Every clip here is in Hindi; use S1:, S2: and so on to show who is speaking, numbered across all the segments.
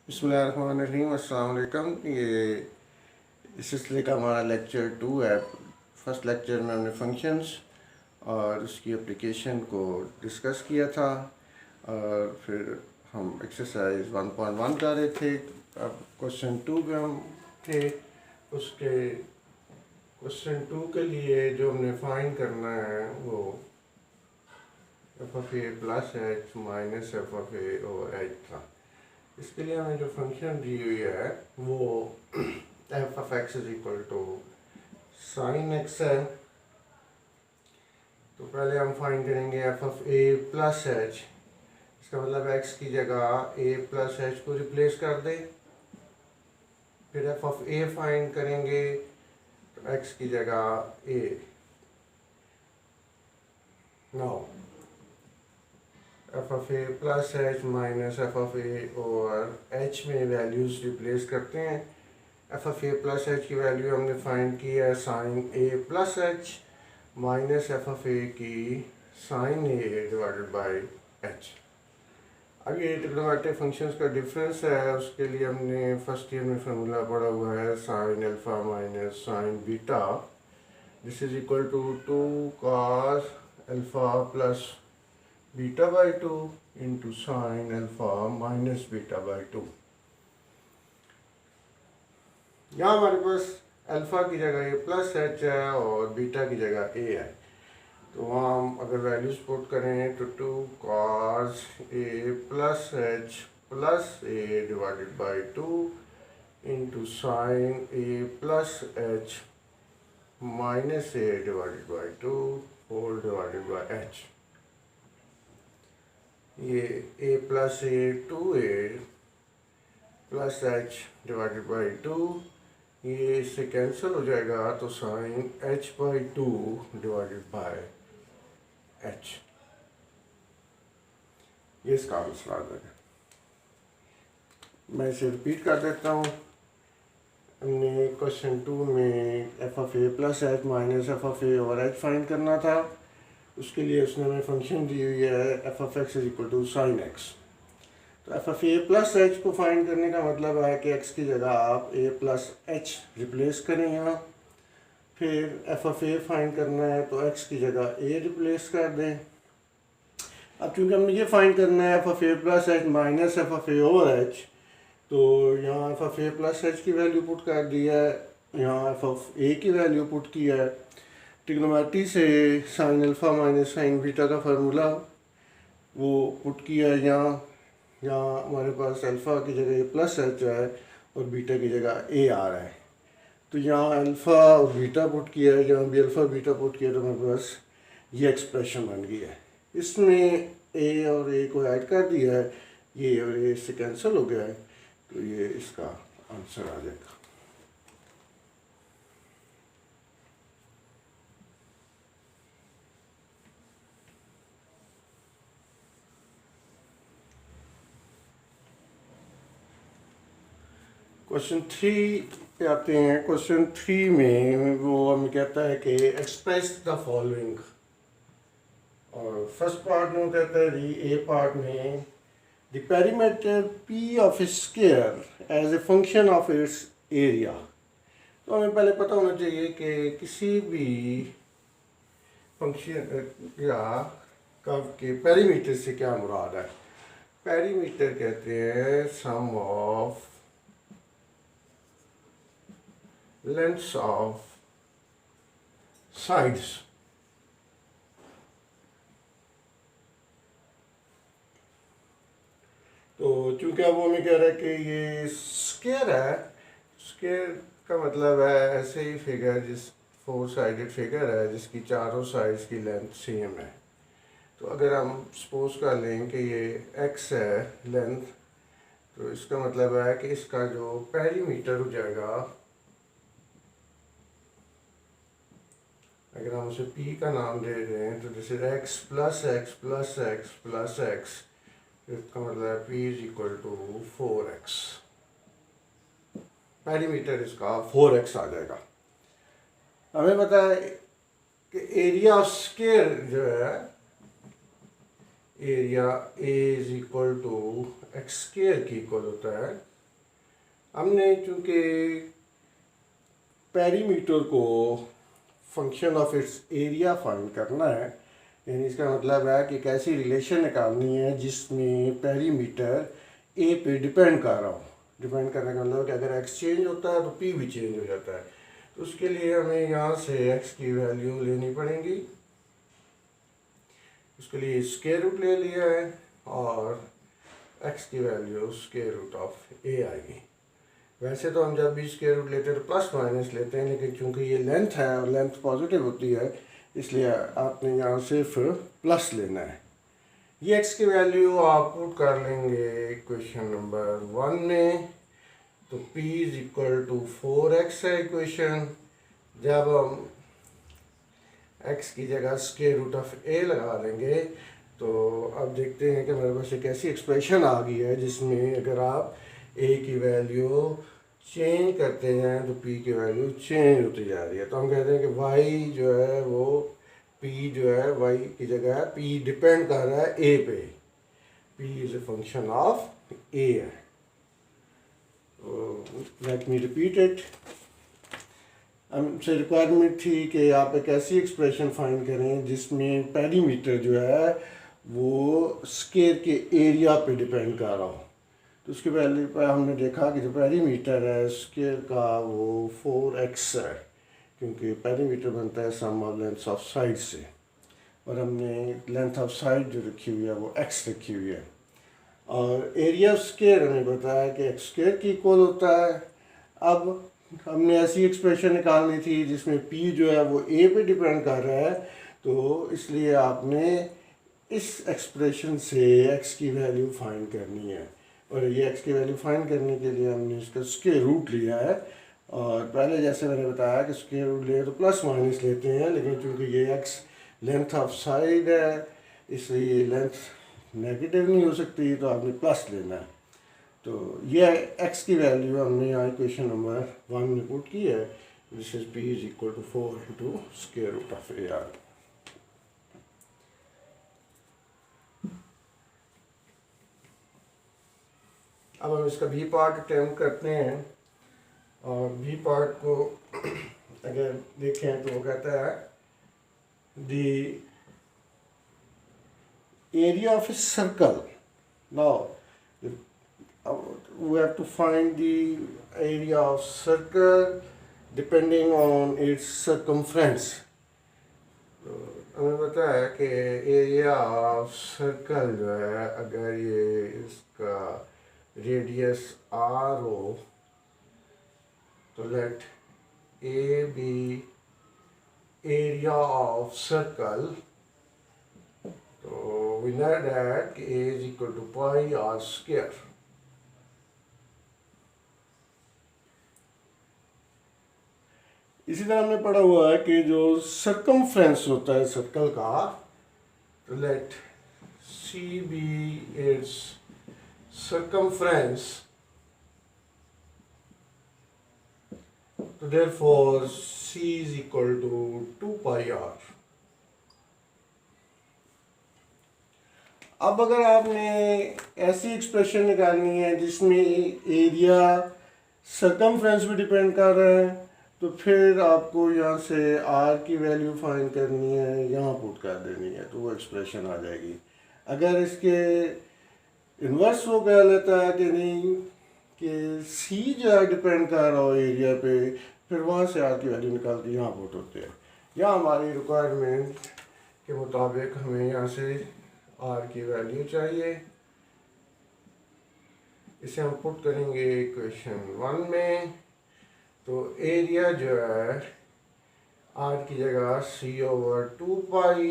S1: बिस्मिल्लाहिर्रहमानिर्रहीम, अस्सलाम वालेकुम। ये इस सिलसिले का हमारा लेक्चर 2 है। फर्स्ट लेक्चर में हमने फंक्शंस और उसकी एप्लीकेशन को डिस्कस किया था और फिर हम एक्सरसाइज 1.1 कर रहे थे। अब क्वेश्चन 2 पे हम थे। उसके क्वेश्चन 2 के लिए जो हमने फाइंड करना है वो f of a plus h minus f of A over H था। इसके लिए हमें जो फंक्शन दी हुई है वो f of x is equal to sine x है। तो पहले हम फाइंड करेंगे f of a plus h. इसका मतलब एक्स की जगह ए प्लस एच को रिप्लेस कर दे। फिर एफ ऑफ ए फाइंड करेंगे तो एक्स की जगह a. No f of a plus h minus f of a और एच में वैल्यूज़ रिप्लेस करते हैं। F of a plus h की वैल्यू हमने फाइंड की है sine a plus h minus f of a की sine a divided by h. अब ये ट्रिग्नोमेट्रिक फंक्शंस का डिफरेंस है, उसके लिए हमने फर्स्ट ईयर में फार्मूला पढ़ा हुआ है sine alpha minus sine beta. This is equal to 2 cos alpha plus beta by 2 into sine alpha minus beta by 2। यहाँ हमारे पास अल्फा की जगह ये प्लस एच है और बीटा की जगह ए है। तो वहाँ हम अगर वैल्यूज पुट करें तो 2 cos a plus h plus a divided by 2 into sine a plus h minus a divided by 2 whole divided by h. ये a plus a 2a plus h divided by 2, ये इससे कैंसिल हो जाएगा तो sine h by 2 divided by h। ये इसका मसला है। मैं इसे रिपीट कर देता हूँ। हमने क्वेश्चन 2 में f of a plus h minus f of a और एच फाइंड करना था। उसके लिए उसने हमें फंक्शन दी हुई है f of x is equal to sine x. तो f of a plus h को फाइंड करने का मतलब है कि एक्स की जगह आप ए प्लस एच रिप्लेस करें यहाँ। फिर एफ ऑफ ए फाइंड करना है तो एक्स की जगह ए रिप्लेस कर दें। अब चूँकि हमने ये फाइंड करना है f of a plus h minus f of A over H, तो यहाँ F of a plus h की वैल्यू पुट कर दी है, यहाँ एफ ऑफ ए की वैल्यू पुट की है। ट्रिग्नोमेट्री से sign alpha minus sine beta का फार्मूला वो पुट किया है यहाँ। यहाँ हमारे पास अल्फ़ा की जगह ए प्लस एच है और बीटा की जगह ए आ रहा है। तो यहाँ अल्फ़ा और बीटा पुट किया है, जहाँ भी अल्फ़ा बीटा पुट किया तो हमारे पास ये एक्सप्रेशन बन गई है। इसमें ए और ए को ऐड कर दिया है, ये और ए इससे कैंसिल हो गया है, तो ये इसका आंसर आ जाएगा। क्वेश्चन 3 पे आते हैं। क्वेश्चन 3 में वो हमें कहता है कि एक्सप्रेस द फॉलोइंग, और फर्स्ट पार्ट में वो कहता है जी ए पार्ट में the perimeter P of square as a function of its area. तो हमें पहले पता होना चाहिए कि किसी भी फंक्शन या कर्व के पेरीमीटर से क्या मुराद है। पेरीमीटर कहते हैं सम ऑफ lengths of sides। तो चूंकि अब वो हमें कह रहा है कि ये स्क्वायर है, स्क्वायर का मतलब है ऐसे ही फिगर जिस 4 साइडेड फिगर है जिसकी चारों साइड्स की लेंथ सेम है। तो अगर हम सपोज कर लें कि ये x है लेंथ, तो इसका मतलब है कि इसका जो पेरीमीटर हो जाएगा, अगर हम उसे p का नाम दे रहे हैं तो जैसे x plus x plus x plus x, इसका मतलब है p is equal to 4x। Perimeter इसका 4x आ जाएगा। हमें पता है कि एरिया ऑफ स्क्वायर जो है, area a is equal to x square की इक्वल होता है हमने चूँकि पेरीमीटर को function of its area find करना है, यानी इसका मतलब है कि एक ऐसी रिलेशन निकालनी है जिसमें पेरीमीटर ए पे डिपेंड कर रहा हो। डिपेंड करने का मतलब कि अगर एक्स चेंज होता है तो पी भी चेंज हो जाता है। तो उसके लिए हमें यहाँ से एक्स की वैल्यू लेनी पड़ेगी। उसके लिए स्क्वायर रूट ले लिया है और एक्स की वैल्यू स्क्वायर रूट ऑफ ए आएगी। वैसे तो हम जब भी स्क्वायर रूट लेते हैं तो प्लस माइनस लेते हैं, लेकिन चूंकि ये लेंथ है और लेंथ पॉजिटिव होती है इसलिए आपने यहाँ सिर्फ प्लस लेना है। ये एक्स की वैल्यू आप पुट कर लेंगे इक्वेशन नंबर 1 में, तो p is equal to 4x है इक्वेशन। जब हम x की जगह स्क्वायर रूट ऑफ a लगा देंगे तो अब देखते हैं कि हमारे पास एक ऐसी एक्सप्रेशन आ गई है जिसमें अगर आप a की वैल्यू चेंज करते हैं तो p की वैल्यू चेंज होती जा रही है। तो हम कहते हैं कि y जो है वो p जो है y की जगह है, p डिपेंड कर रहा है a पे, p is a function of a है। Let me repeat it. हमसे रिक्वायरमेंट थी कि आप एक ऐसी एक्सप्रेशन फाइंड करें जिसमें पेरीमीटर जो है वो स्क्वायर के एरिया पे डिपेंड कर रहा हो। तो उसके पहले पर हमने देखा कि जो पेरीमीटर है स्क्वायर का वो 4x है, क्योंकि पेरीमीटर बनता है सम ऑफ लेंथ ऑफ साइड से, और हमने लेंथ ऑफ साइड जो रखी हुई है वो x रखी हुई है। और एरिया स्क्वायर हमें बताया कि एक्स स्क्वायर की इक्वल होता है। अब हमने ऐसी एक्सप्रेशन निकालनी थी जिसमें p जो है वो a पे डिपेंड कर रहा है, तो इसलिए आपने इस एक्सप्रेशन से x की वैल्यू फाइंड करनी है। और ये x की वैल्यू फाइंड करने के लिए हमने इसका स्क्वायर रूट लिया है। और पहले जैसे मैंने बताया कि स्क्वायर रूट लिए तो प्लस माइनस लेते हैं, लेकिन चूँकि ये x लेंथ ऑफ साइड है इसलिए लेंथ नेगेटिव नहीं हो सकती, तो आपने प्लस लेना है। तो ये x की वैल्यू हमने यहाँ इक्वेशन नंबर 1 में पुट की है, this is p is equal to 4 into square root of a आर। अब हम इसका भी पार्ट अटेम्प्ट करते हैं, और भी पार्ट को अगर देखें तो वो कहता है the area of a circle. Now we have to find the area of circle depending on its circumference. तो हमें पता है कि एरिया ऑफ सर्कल जो है अगर ये इसका रेडियस r हो तो let a be area of circle, तो we know that a is equal to pi r square. इसी तरह हमने पढ़ा हुआ है कि जो सर्कमफ्रेंस होता है सर्कल का, तो let c be its circumference, तो therefore c is equal to 2 pi r. अब अगर आपने ऐसी एक्सप्रेशन निकालनी है जिसमें एरिया सर्कमफ्रेंस भी डिपेंड कर रहा है, तो फिर आपको यहाँ से r की वैल्यू फाइंड करनी है, यहाँ पुट कर देनी है, तो वो एक्सप्रेशन आ जाएगी। अगर इसके इन्वर्स वो कह लेता है कि नहीं कि c जो है डिपेंड कर रहा हो एरिया पे, फिर वहाँ से r की वैल्यू निकाल के यहाँ पुट होते हैं। या हमारी रिक्वायरमेंट के मुताबिक हमें यहाँ से r की वैल्यू चाहिए, इसे हम पुट करेंगे इक्वेशन 1 में। तो एरिया जो है r की जगह c/2 पाई,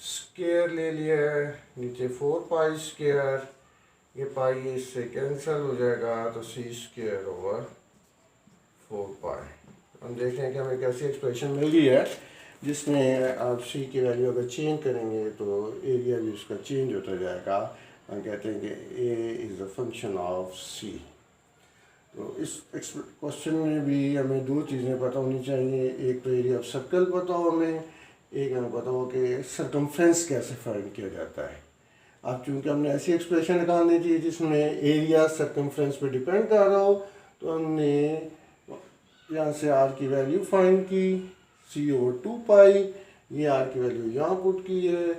S1: स्क्वायर ले लिया है, नीचे 4 पाई स्क्वायर, ये पाई इससे कैंसिल हो जाएगा तो c²/4 पाई। हम देख रहे हैं कि हमें कैसी एक्सप्रेशन मिल गई है जिसमें आप c की वैल्यू अगर चेंज करेंगे तो एरिया भी उसका चेंज होता जाएगा। हम कहते हैं कि a is a function of c। तो इस क्वेश्चन में भी हमें दो चीज़ें पता होनी चाहिए, एक तो एरिया ऑफ सर्कल पता हो हमें, एक हमें पता हो कि सर्कमफ्रेंस कैसे फाइंड किया जाता है। अब चूंकि हमने ऐसी एक्सप्रेशन निकालनी थी जिसमें एरिया सर्कमफ्रेंस पे डिपेंड कर रहा हो, तो हमने यहाँ से आर की वैल्यू फाइंड की, C/2 पाई, ये आर की वैल्यू यहाँ पुट की है,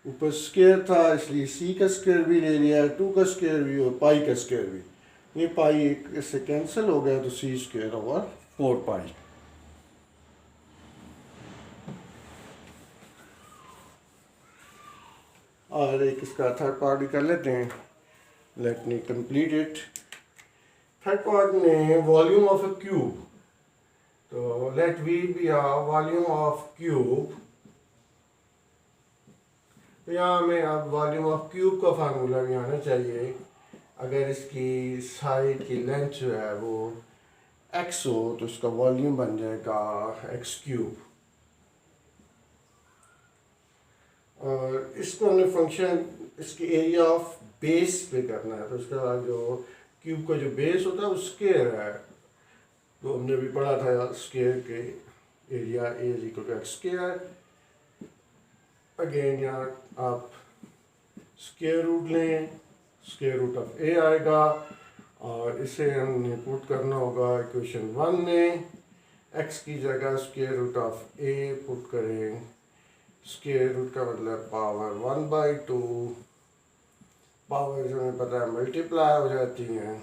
S1: ऊपर स्क्वायर था इसलिए c का स्क्वायर भी ले लिया है, 2 का स्क्वायर भी और पाई का स्क्वायर भी, ये पाई एक इससे कैंसिल हो गया तो c²/4 पाई। और एक इसका थर्ड पार्ट भी कर लेते हैं, let me complete it. Third part में वॉल्यूम ऑफ अ क्यूब, तो let V be a volume of cube, तो यहाँ हमें अब वॉल्यूम ऑफ क्यूब का फार्मूला भी आना चाहिए। अगर इसकी साइड की लेंथ जो है वो x हो तो इसका वॉल्यूम बन जाएगा x³। और इसको हमने फंक्शन इसके एरिया ऑफ बेस पे करना है, तो इसका जो क्यूब का जो बेस होता है वो स्क्वायर है, तो हमने भी पढ़ा था स्क्वायर के एरिया A=x²। अगेन यहाँ आप स्क्वायर रूट लें, स्क्वायर रूट ऑफ a आएगा, और इसे हमने पुट करना होगा इक्वेशन 1 में, x की जगह square root of a put करें, स्क्वायर रूट का मतलब पावर 1/2, पावर जो हमें पता है मल्टीप्लाई हो जाती हैं,